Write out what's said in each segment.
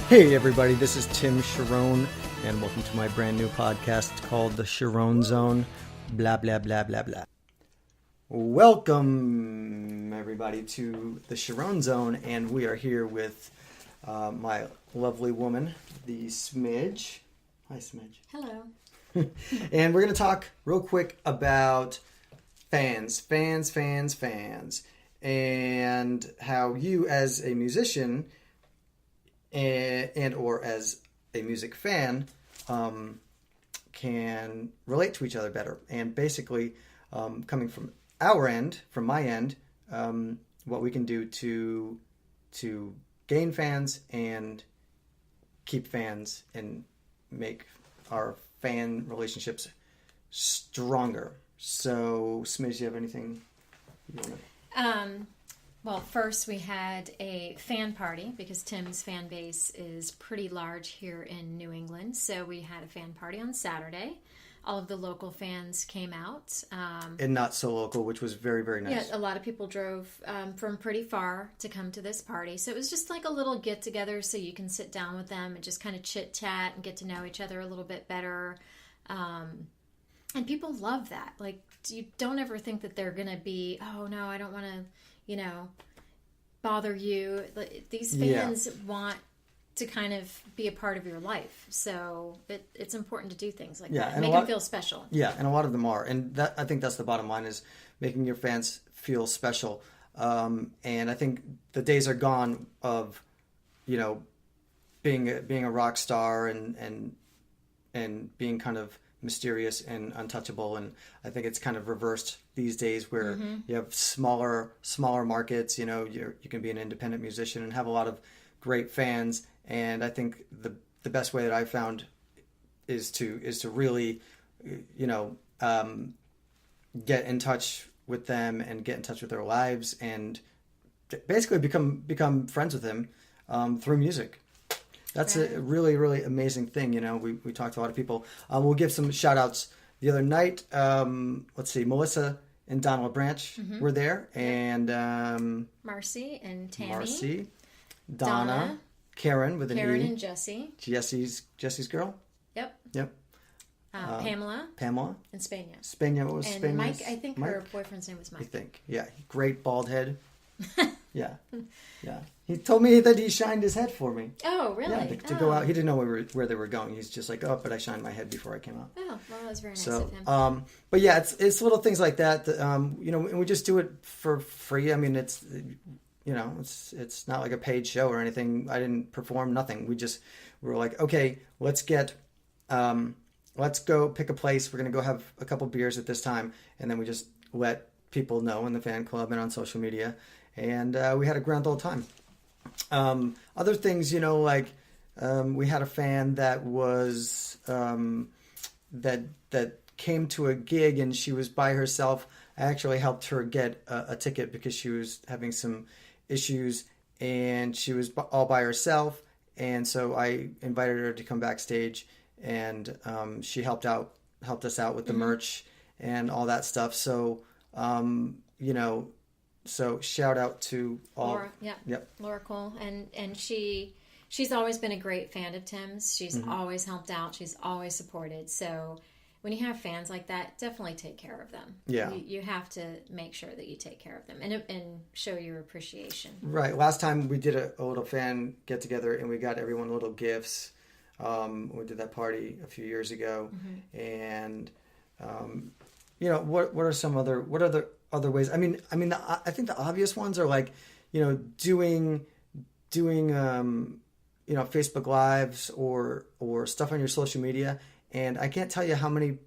Hey everybody, this is Tim Charron, and welcome to my brand new podcast called The Charron Zone. Blah, blah, blah, blah, blah. Welcome everybody to The Charron Zone, and we are here with my lovely woman, the Smidge. Hi Smidge. Hello. And we're going to talk real quick about fans, and how you as a musician and or as a music fan can relate to each other better. And basically, coming from our end, from my end, what we can do to gain fans and keep fans and make our fan relationships stronger. So, Smidge, do you have anything you want to... Well, first we had a fan party because Tim's fan base is pretty large here in New England. So we had a fan party on Saturday. All of the local fans came out. And not so local, which was very, very nice. Yeah, a lot of people drove from pretty far to come to this party. So it was just like a little get-together so you can sit down with them and just kind of chit-chat and get to know each other a little bit better. And people love that. Like, you don't ever think that they're going to be, oh, no, I don't want to, bother you. These fans want to kind of be a part of your life. So it's important to do things like that. Make them feel special. Yeah, and a lot of them are. And I think that's the bottom line, is making your fans feel special. And I think the days are gone of, being a rock star and being kind of mysterious and untouchable, and I think it's kind of reversed these days where you have smaller markets. You can be an independent musician and have a lot of great fans, and I think the best way that I found is to really get in touch with them and get in touch with their lives and basically become friends with them through music. That's a really, really amazing thing. We talked to a lot of people. We'll give some shout outs. The other night, let's see, Melissa and Donald Branch were there, and Marcy and Tammy. Marcy, Donna, Karen with an Karen E. and Jesse. Jesse's girl? Yep. Pamela. And Spania. What was and Spania's? Mike, I think her boyfriend's name was Mike. I think, yeah. Great bald head. Yeah. He told me that he shined his head for me. Oh, really? Yeah, to go out. He didn't know where they were going. He's just like, oh, but I shined my head before I came out. Oh, well, that was very nice of him. But yeah, it's little things like that. And we just do it for free. I mean, it's not like a paid show or anything. I didn't perform nothing. We were like, okay, let's go pick a place. We're gonna go have a couple beers at this time, and then we just let people know in the fan club and on social media. And we had a grand old time. Other things, we had a fan that was that came to a gig and she was by herself. I actually helped her get a ticket because she was having some issues and she was all by herself. And so I invited her to come backstage, and she helped us out with the merch and all that stuff. So So shout out to all. Laura, Laura Cole, and she's always been a great fan of Tim's. She's always helped out. She's always supported. So when you have fans like that, definitely take care of them. Yeah, you have to make sure that you take care of them and show your appreciation. Right. Last time we did a little fan get together, and we got everyone little gifts. We did that party a few years ago, and what are some other other ways? I mean, I think the obvious ones are like, doing Facebook Lives or stuff on your social media. And I can't tell you how many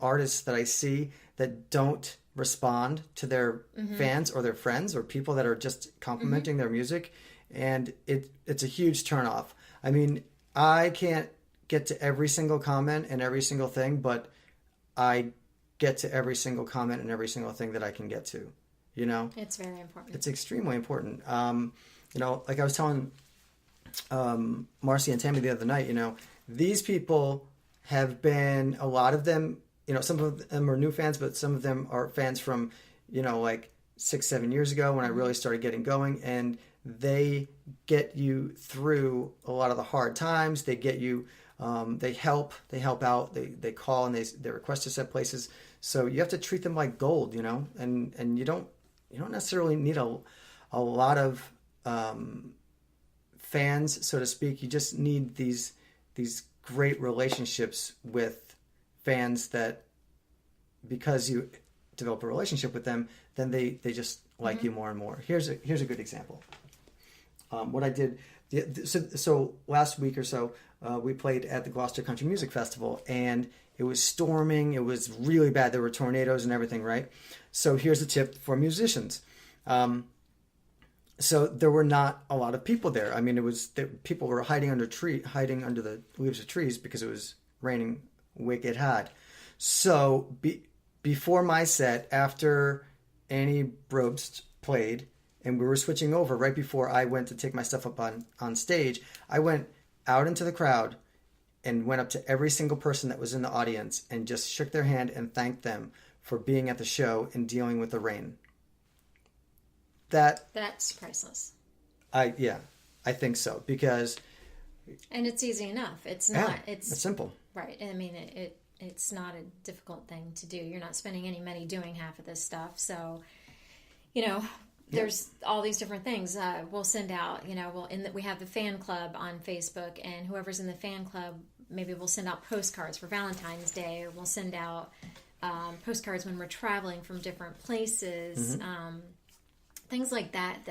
artists that I see that don't respond to their fans or their friends or people that are just complimenting their music, and it's a huge turnoff. I mean, I can't get to every single comment and every single thing, but I get to every single comment and every single thing that I can get to. It's very important. It's extremely important. Like I was telling Marcy and Tammy the other night, these people have been, a lot of them, some of them are new fans, but some of them are fans from, like 6-7 years ago when I really started getting going, and they get you through a lot of the hard times. They get you, they help out, they call and they request to set places. So you have to treat them like gold, and you don't necessarily need a lot of fans, so to speak. You just need these great relationships with fans that, because you develop a relationship with them, then they just like you more and more. Here's a good example. What I did, so last week or so, we played at the Gloucester Country Music Festival, and it was storming. It was really bad. There were tornadoes and everything, right? So here's a tip for musicians. So there were not a lot of people there. I mean, people were hiding under the leaves of trees because it was raining wicked hard. So before my set, after Annie Brobst played, and we were switching over right before I went to take my stuff up on stage, I went out into the crowd and went up to every single person that was in the audience and just shook their hand and thanked them for being at the show and dealing with the rain. That's priceless. I think so, because... And it's easy enough. It's not... Yeah, it's simple. Right. I mean, it's not a difficult thing to do. You're not spending any money doing half of this stuff. So, there's all these different things. We'll send out, we have the fan club on Facebook, and whoever's in the fan club, maybe we'll send out postcards for Valentine's Day, or we'll send out postcards when we're traveling from different places. Things like that,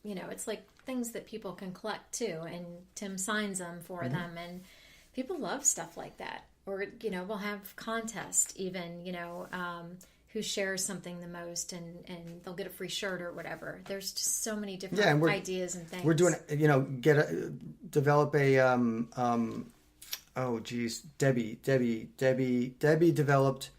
it's like things that people can collect too, and Tim signs them for them, and people love stuff like that. Or, we'll have contests even, who shares something the most, and they'll get a free shirt or whatever. There's just so many different ideas and things. We're doing, develop a, Debbie developed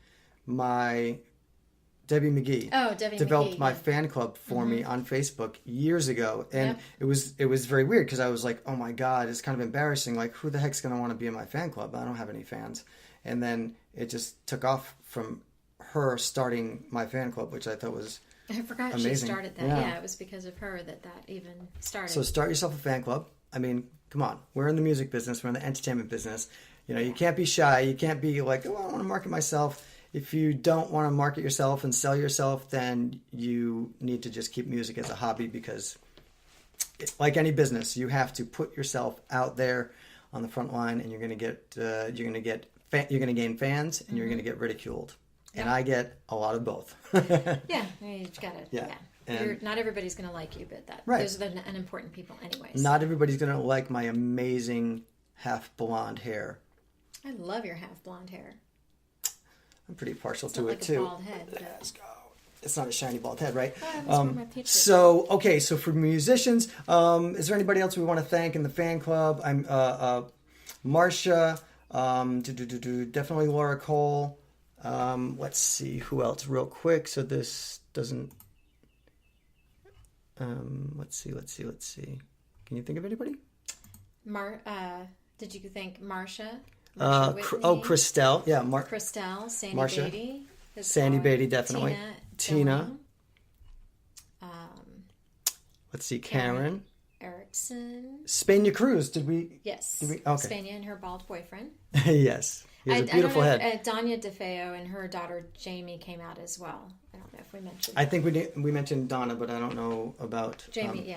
Debbie McGee. Oh, Debbie developed McGee, my fan club for me on Facebook years ago, and it was very weird because I was like, oh my god, it's kind of embarrassing. Like, who the heck's going to want to be in my fan club? I don't have any fans. And then it just took off from her starting my fan club, which I thought was forgot amazing. She started that. Yeah, it was because of her that even started. So start yourself a fan club. I mean, come on, we're in the music business, we're in the entertainment business. You can't be shy. You can't be like, oh, I want to market myself. If you don't want to market yourself and sell yourself, then you need to just keep music as a hobby, because like any business, you have to put yourself out there on the front line, and you're going to gain fans, and you're going to get ridiculed. And I get a lot of both. Yeah, you've got it. Yeah. Not everybody's going to like you, but those are the unimportant people anyways. Not everybody's going to like my amazing half blonde hair. I love your half blonde hair. I'm pretty partial it's to not it like too. A bald head, Let's go. It's not a shiny bald head, right? So for musicians, is there anybody else we want to thank in the fan club? I'm Marcia, definitely Laura Cole. Let's see who else real quick, so this doesn't. Let's see. Can you think of anybody? Did you think Marcia? Christelle. Yeah, Christelle, Sandy Marcia, Beatty. Sandy Beatty, definitely. Tina. Let's see, Karen. Erickson. Spania Cruz. Did we? Yes. Okay. Spania and her bald boyfriend. Yes. He has a beautiful head. Danya DeFeo and her daughter Jamie came out as well. I don't know if we mentioned. I think we mentioned Donna, but I don't know about Jamie.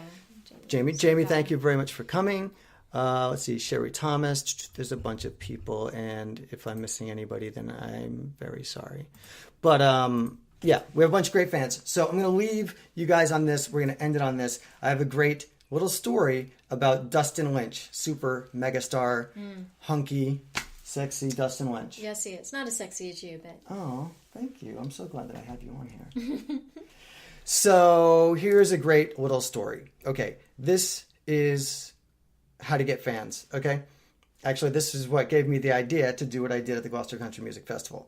Jamie, thank you very much for coming. Let's see, Sherry Thomas. There's a bunch of people, and if I'm missing anybody, then I'm very sorry. But we have a bunch of great fans. So I'm going to leave you guys on this. We're going to end it on this. I have a great little story about Dustin Lynch, super megastar, hunky, sexy Dustin Lynch. Yes, he is. Not as sexy as you, but... Oh, thank you. I'm so glad that I have you on here. So here's a great little story. Okay, this is how to get fans, okay? Actually, this is what gave me the idea to do what I did at the Gloucester Country Music Festival.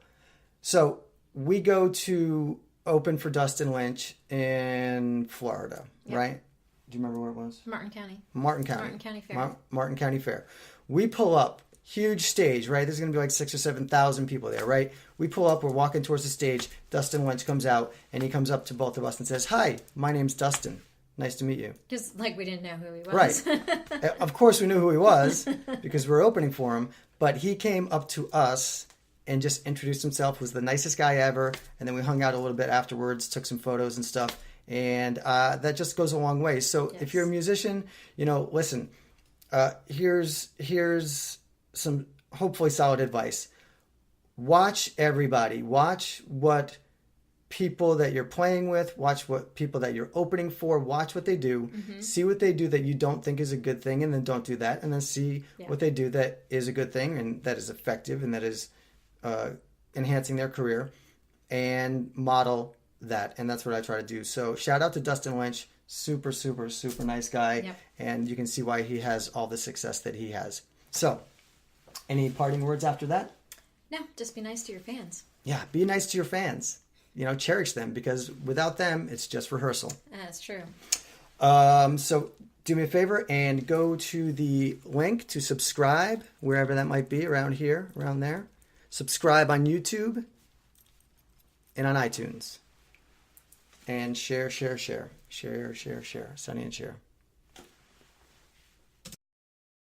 So we go to open for Dustin Lynch in Florida, right? Do you remember where it was? Martin County. Martin County Fair. Martin County Fair. We pull up, huge stage, right? There's going to be like 6,000 or 7,000 people there, right? We pull up, we're walking towards the stage. Dustin Lynch comes out, and he comes up to both of us and says, "Hi, my name's Dustin." Nice to meet you. Because, like, we didn't know who he was. Right. Of course we knew who he was because we were opening for him. But he came up to us and just introduced himself, was the nicest guy ever. And then we hung out a little bit afterwards, took some photos and stuff. And that just goes a long way. So if you're a musician, listen, here's some hopefully solid advice. Watch everybody. Watch what people that you're playing with, watch what people that you're opening for, watch what they do, see what they do that you don't think is a good thing, and then don't do that, and then see what they do that is a good thing and that is effective and that is enhancing their career, and model that. And that's what I try to do. So shout out to Dustin Lynch, super, super, super nice guy, and you can see why he has all the success that he has. So, any parting words after that? No, just be nice to your fans. Yeah, be nice to your fans. Cherish them, because without them, it's just rehearsal. That's true. So do me a favor and go to the link to subscribe, wherever that might be, around here, around there. Subscribe on YouTube and on iTunes. And share. Sonny and share.